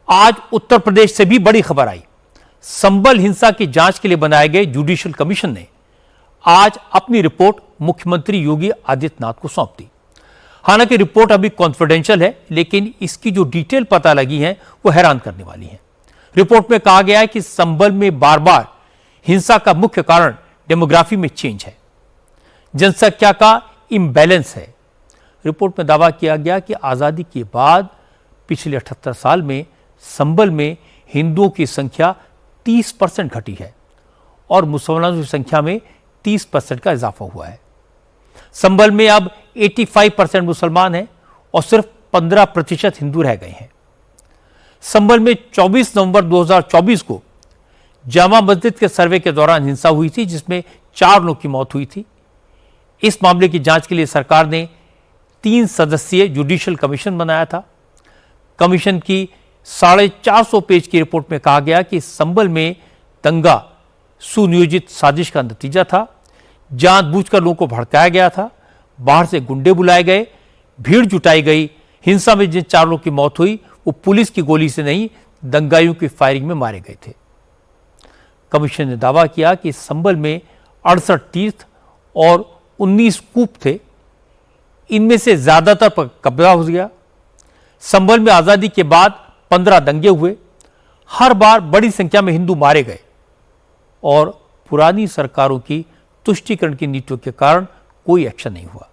आज उत्तर प्रदेश से भी बड़ी खबर आई। संभल हिंसा की जांच के लिए बनाए गए जुडिशियल कमीशन ने आज अपनी रिपोर्ट मुख्यमंत्री योगी आदित्यनाथ को सौंप दी। हालांकि रिपोर्ट अभी कॉन्फिडेंशियल है, लेकिन इसकी जो डिटेल पता लगी है वो हैरान करने वाली है। रिपोर्ट में कहा गया है कि संभल में बार बार हिंसा का मुख्य कारण डेमोग्राफी में चेंज है, जनसंख्या का इम्बैलेंस है। रिपोर्ट में दावा किया गया कि आजादी के बाद पिछले 78 साल में संभल में हिंदुओं की संख्या 30% घटी है और मुसलमानों की संख्या में 30% का इजाफा हुआ है। संभल में अब 85% मुसलमान हैं और सिर्फ 15% हिंदू रह गए हैं। संभल में 24 नवंबर 2024 को जामा मस्जिद के सर्वे के दौरान हिंसा हुई थी, जिसमें 4 लोगों की मौत हुई थी। इस मामले की जांच के लिए सरकार ने 3 सदस्यीय जुडिशियल कमीशन बनाया था। कमीशन की 450 पेज की रिपोर्ट में कहा गया कि संभल में दंगा सुनियोजित साजिश का नतीजा था। जानबूझकर लोगों को भड़काया गया था, बाहर से गुंडे बुलाए गए, भीड़ जुटाई गई। हिंसा में जिन 4 लोगों की मौत हुई वो पुलिस की गोली से नहीं, दंगाइयों की फायरिंग में मारे गए थे। कमीशन ने दावा किया कि संभल में 68 तीर्थ और 19 कूप थे। इनमें से ज्यादातर पर कब्जा हो गया। संभल में आजादी के बाद 15 दंगे हुए। हर बार बड़ी संख्या में हिंदू मारे गए और पुरानी सरकारों की तुष्टीकरण की नीतियों के कारण कोई एक्शन नहीं हुआ।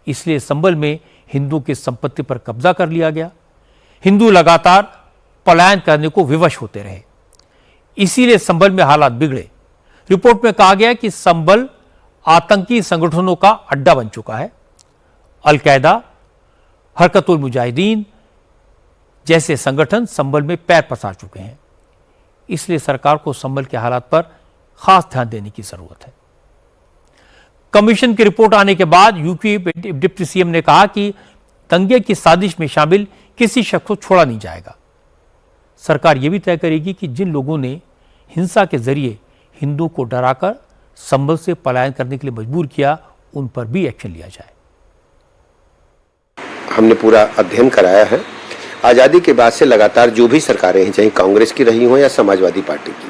इसलिए संभल में हिंदुओं की संपत्ति पर कब्जा कर लिया गया। हिंदू लगातार पलायन करने को विवश होते रहे, इसीलिए संभल में हालात बिगड़े। रिपोर्ट में कहा गया कि संभल आतंकी संगठनों का अड्डा बन चुका है। अल-कायदा, हरकतुल मुजाहिदीन जैसे संगठन संभल में पैर पसार चुके हैं। इसलिए सरकार को संभल के हालात पर खास ध्यान देने की जरूरत है। कमीशन की रिपोर्ट आने के बाद यूपी डिप्टी सीएम ने कहा कि दंगे की साजिश में शामिल किसी शख्स को छोड़ा नहीं जाएगा। सरकार यह भी तय करेगी कि जिन लोगों ने हिंसा के जरिए हिंदुओं को डराकर संभल से पलायन करने के लिए मजबूर किया, उन पर भी एक्शन लिया जाए। हमने पूरा अध्ययन कराया है। आज़ादी के बाद से लगातार जो भी सरकारें हैं, चाहे कांग्रेस की रही हो या समाजवादी पार्टी की,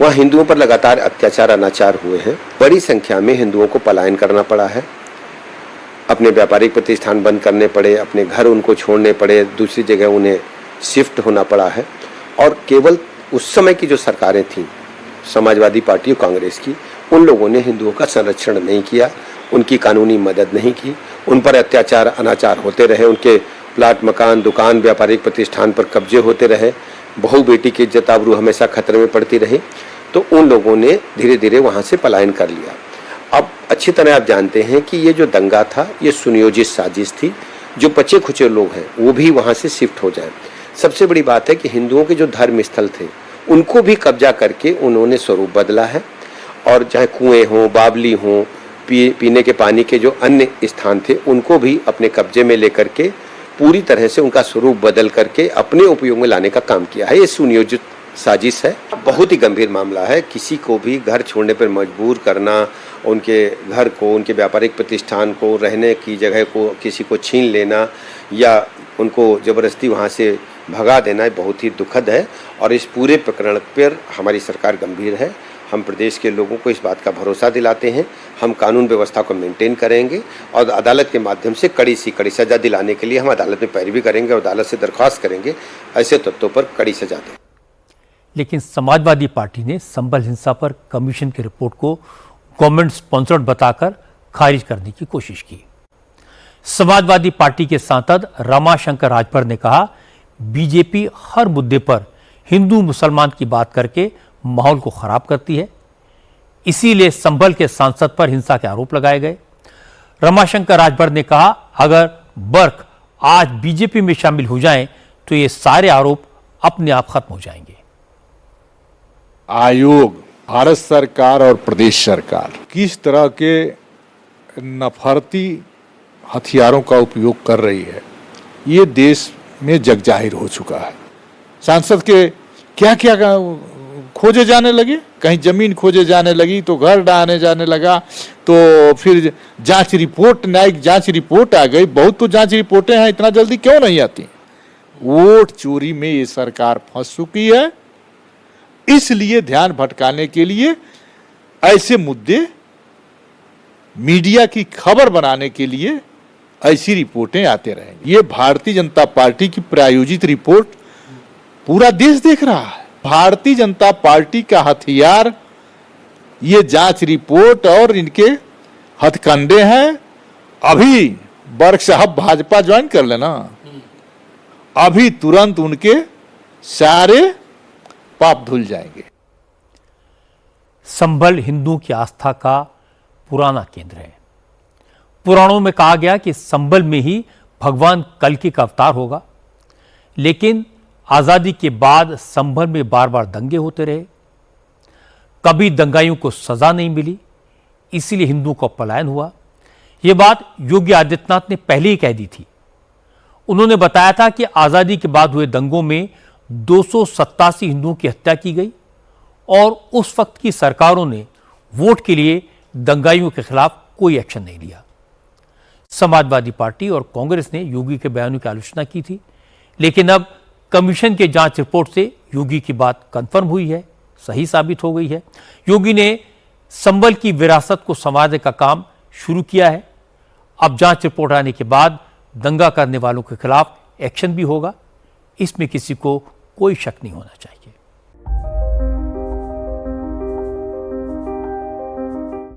वहाँ हिंदुओं पर लगातार अत्याचार अनाचार हुए हैं। बड़ी संख्या में हिंदुओं को पलायन करना पड़ा है, अपने व्यापारिक प्रतिष्ठान बंद करने पड़े, अपने घर उनको छोड़ने पड़े, दूसरी जगह उन्हें शिफ्ट होना पड़ा है। और केवल उस समय की जो सरकारें थीं, समाजवादी पार्टी और कांग्रेस की, उन लोगों ने हिंदुओं का संरक्षण नहीं किया, उनकी कानूनी मदद नहीं की। उन पर अत्याचार अनाचार होते रहे, उनके प्लाट, मकान, दुकान, व्यापारिक प्रतिष्ठान पर कब्जे होते रहे, बहू बेटी की इज्जत आबरू हमेशा खतरे में पड़ती रही। तो उन लोगों ने धीरे धीरे वहाँ से पलायन कर लिया। अब अच्छी तरह आप जानते हैं कि ये जो दंगा था ये सुनियोजित साजिश थी। जो बचे खुचे लोग हैं वो भी वहाँ से शिफ्ट हो जाएं। सबसे बड़ी बात है कि हिंदुओं के जो धर्म स्थल थे उनको भी कब्जा करके उन्होंने स्वरूप बदला है। और चाहे कुएँ हों, बावली हों, पीने के पानी के जो अन्य स्थान थे उनको भी अपने कब्जे में लेकर के पूरी तरह से उनका स्वरूप बदल करके अपने उपयोग में लाने का काम किया है। ये सुनियोजित साजिश है, बहुत ही गंभीर मामला है। किसी को भी घर छोड़ने पर मजबूर करना, उनके घर को, उनके व्यापारिक प्रतिष्ठान को, रहने की जगह को किसी को छीन लेना या उनको ज़बरदस्ती वहाँ से भगा देना बहुत ही दुखद है। और इस पूरे प्रकरण पर हमारी सरकार गंभीर है। हम प्रदेश के लोगों को इस बात का भरोसा दिलाते हैं, हम कानून व्यवस्था को मेंटेन करेंगे और अदालत के माध्यम से कड़ी से कड़ी सज़ा दिलाने के लिए हम अदालत में पैरवी करेंगे और अदालत से दरख्वास्त करेंगे ऐसे तत्वों पर कड़ी सजा दें। लेकिन समाजवादी पार्टी ने संभल हिंसा पर कमीशन की रिपोर्ट को गवर्नमेंट स्पॉन्सर्ड बताकर खारिज करने की कोशिश की। समाजवादी पार्टी के सांसद रमाशंकर राजभर ने कहा, बीजेपी हर मुद्दे पर हिंदू मुसलमान की बात करके माहौल को खराब करती है, इसीलिए संभल के सांसद पर हिंसा के आरोप लगाए गए। रमाशंकर राजभर ने कहा, अगर बर्क आज बीजेपी में शामिल हो जाएं तो ये सारे आरोप अपने आप खत्म हो जाएंगे। आयोग, भारत सरकार और प्रदेश सरकार किस तरह के नफरती हथियारों का उपयोग कर रही है, ये देश में जगजाहिर हो चुका है। सांसद के क्या क्या खोजे जाने लगे, कहीं जमीन खोजे जाने लगी तो घर ढाने जाने लगा, तो फिर जांच रिपोर्ट, न्यायिक जांच रिपोर्ट आ गई। बहुत तो जांच रिपोर्टें हैं, इतना जल्दी क्यों नहीं आती? वोट चोरी में ये सरकार फंस चुकी है। इसलिए ध्यान भटकाने के लिए ऐसे मुद्दे, मीडिया की खबर बनाने के लिए ऐसी रिपोर्टें आते रहेंगी। ये भारतीय जनता पार्टी की प्रायोजित रिपोर्ट पूरा देश देख रहा है। भारतीय जनता पार्टी का हथियार ये जांच रिपोर्ट और इनके हथकंडे हैं। अभी बर्क साहब भाजपा ज्वाइन कर लेना, अभी तुरंत उनके सारे पाप धुल जाएंगे। संभल हिंदुओं की आस्था का पुराना केंद्र है। पुराणों में कहा गया कि संभल में ही भगवान कल्कि का अवतार होगा, लेकिन आजादी के बाद संभल में बार बार दंगे होते रहे। कभी दंगाइयों को सजा नहीं मिली, इसीलिए हिंदुओं का पलायन हुआ। यह बात योगी आदित्यनाथ ने पहले ही कह दी थी। उन्होंने बताया था कि आजादी के बाद हुए दंगों में 287 हिंदुओं की हत्या की गई और उस वक्त की सरकारों ने वोट के लिए दंगाइयों के खिलाफ कोई एक्शन नहीं लिया। समाजवादी पार्टी और कांग्रेस ने योगी के बयानों की आलोचना की थी, लेकिन अब कमीशन के जांच रिपोर्ट से योगी की बात कंफर्म हुई है, सही साबित हो गई है। योगी ने संभल की विरासत को संवारने का काम शुरू किया है। अब जांच रिपोर्ट आने के बाद दंगा करने वालों के खिलाफ एक्शन भी होगा, इसमें किसी को कोई शक नहीं होना चाहिए।